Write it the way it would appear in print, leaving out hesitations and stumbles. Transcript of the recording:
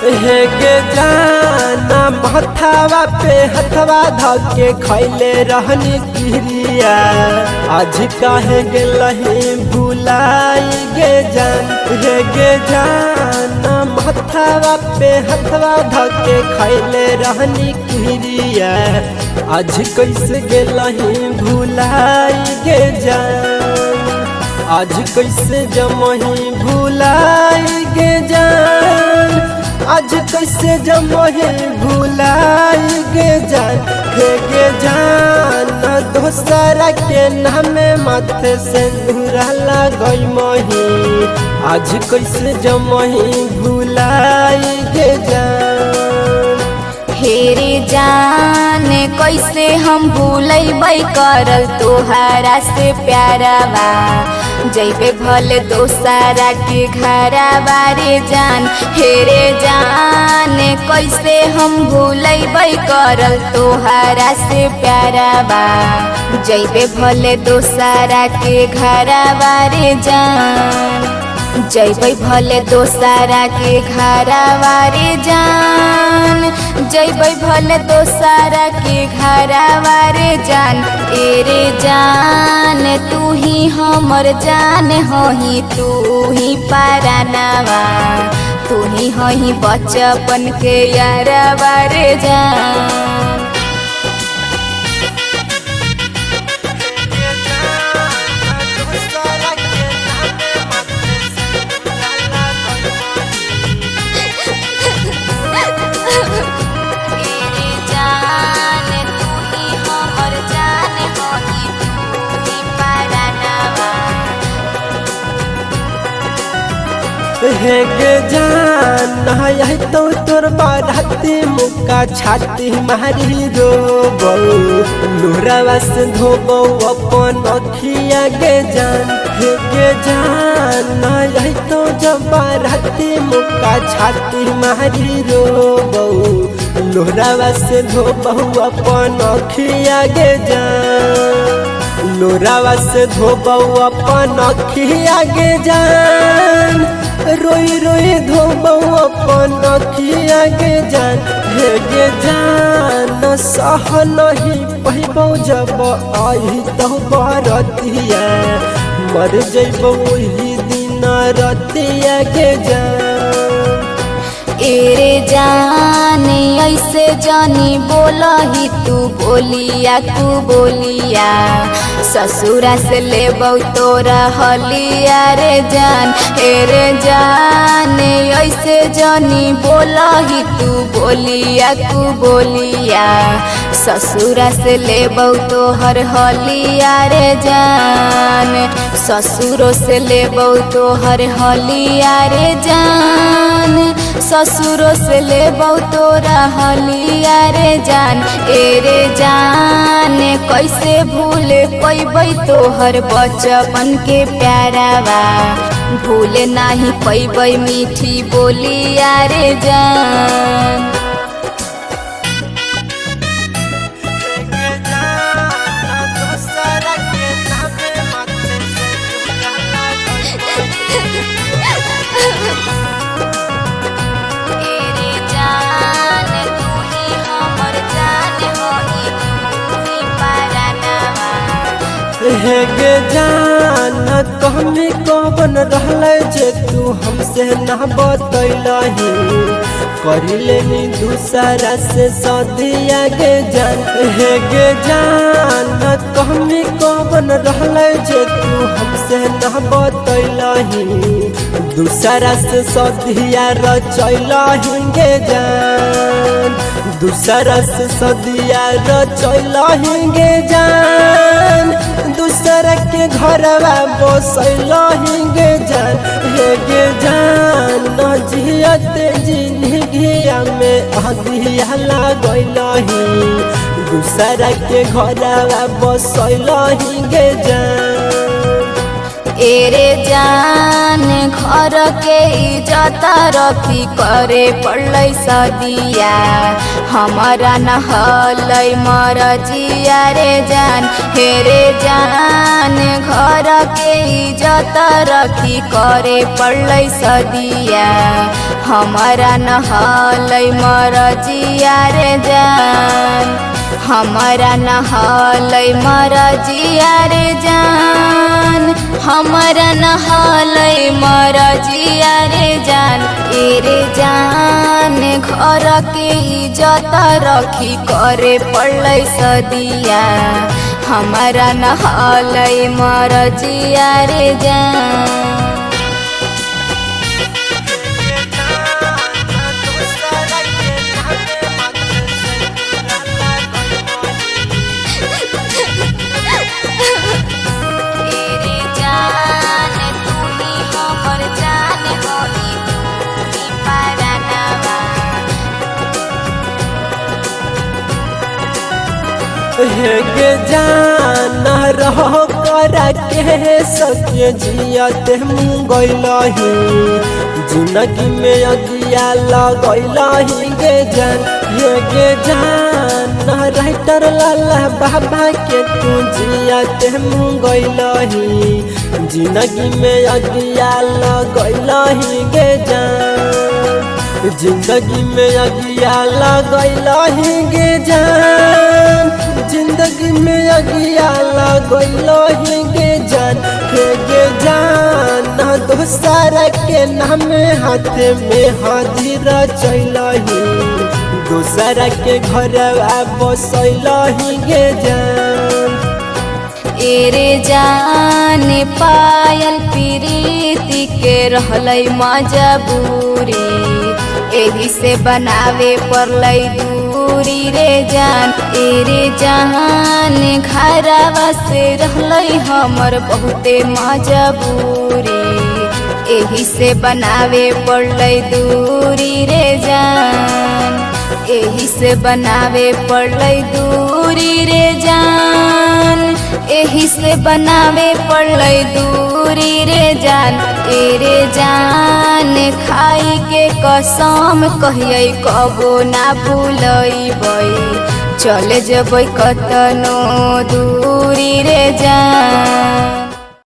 हे गे जाना मथावा पे हथवा धके खैले रहनी किरिया आज काहे गेलही भुलाई गे जान। हे गे जाना मथावा पे हथवा धके खैले रहनी किरिया आज कैसे गेलही भुलाई गे जान। आज कैसे जमही भुलाई गे जान। आज कैसे जमही भुलाई गे जान। हे गे जान दोसरा के नामे माथे से दूरा लगई मही आज कैसे जमही भुलाई गे जान। हेरे जाने कैसे हम भूलैबै करल तोहरा से प्यारवा जैबे भले दोसरा के घरवा रे जान। हेरे जाने कैसे हम भूलैबै करल तोहरा से प्यारवा जैबे भले दोसरा के घरवा रे जान। जैबै भले दोसरा के घरवा रे जान। जैबै भले दोसरा के घरवा रे जान। एरे जान तू ही हमर जान होही तू ही परानवा तू ही होही बचपन के यारवा रे जान। हे गे जान आई तो तोर बाराती मुक्का छाती मारी रोबौ लोरावा से धोबौ अपन अखिया गे जान। हे गे जान आई तो जब बाराती मुक्का छाती मारी रोबौ लोरावा से धोबौ अपन अखिया गे जान। लोरावा से धोबौ अपन अखिया गे जान। रोई रोई धोबौ अपन अखिया गे जान। हे गे जान सह नहीं पैबौ जब आई तो बरतिया मर जैबौ वही दिन रतिया गे जान। एरे जाने ऐसे जानी बोलही तू बोलिया ससुरा से लेबौ तोरा हलिया रे जान। एरे जाने ऐसे जानी बोलही तू बोलिया ससुरा से लेबौ तोहर हलिया रे जान। ससुरो से लेबौ तोहर हलिया रे जान। ससुरो से लेबौ तोरा हलिया रे जान। एरे जान कैसे भूले पैबै तोहर बचपन के प्यारवा भूले नाही पैबै मीठी बोलिया रे जान। हे गे जान कहमी कवन रहले जे तू हमसे ना बतैलही करी लेनी दूसरा से सदिया गे जान। हे गे जान कहमी कवन रहले जे तू हमसे ना बतैलही दूसरा से सदिया रचैलही गे जान। दूसरा से सदिया रचैलही गे जान। दूसरा के घरवा बसैलही गे जान। हे गे जान जियत जिंदगिया में आगिया लगैलही दूसरा के घरवा बसैलही गे जान। एरे जान घर के इज्जत रखी करे पड़लै सदिया हमारा न हलै मरजिया रे जान हेरे जान घर के इज्जत रखी करे पड़लै सदिया हमारा न हलै मरजिया रे जान हमारा न हलै मरजिया रे जान हमारा न हलै मरजिया रे जान एरे जान घर के इज्जत रखी करे पड़लै सदिया हमारा न हलै मरजिया रे जान हेगे जान रहो करा के सके जियते मुगैलही जिंदगी में अगिया लगैलही गे जान हेगे जान राइटर लाला बाबा के तू जियते मुगैलही जिंदगी में अगिया लगैलही गे जान जिंदगी में अगिया लगैलही गे जान जिंदगी में अगिया लगैलही गे जान गे जान दोसरा के नाम हाथे में हाजिर चलही दोसरा के घर बसैलही गे जान एरे जान पायल प्रीति के रहलै मजबूरी एही से बनावे पड़लै दूरी रे जान एरे जान घरवा से रहलै हमर बहुते मजबूरी एही से बनावे पड़लै दूरी रे जान एही से बनावे पड़लै दूरी रे जान एही से बनावे पड़लै दूरी रे जान एरे जान खाई के कसम कहियै कबो ना भूलैबै चले जबै कतनो दूरी रे जान।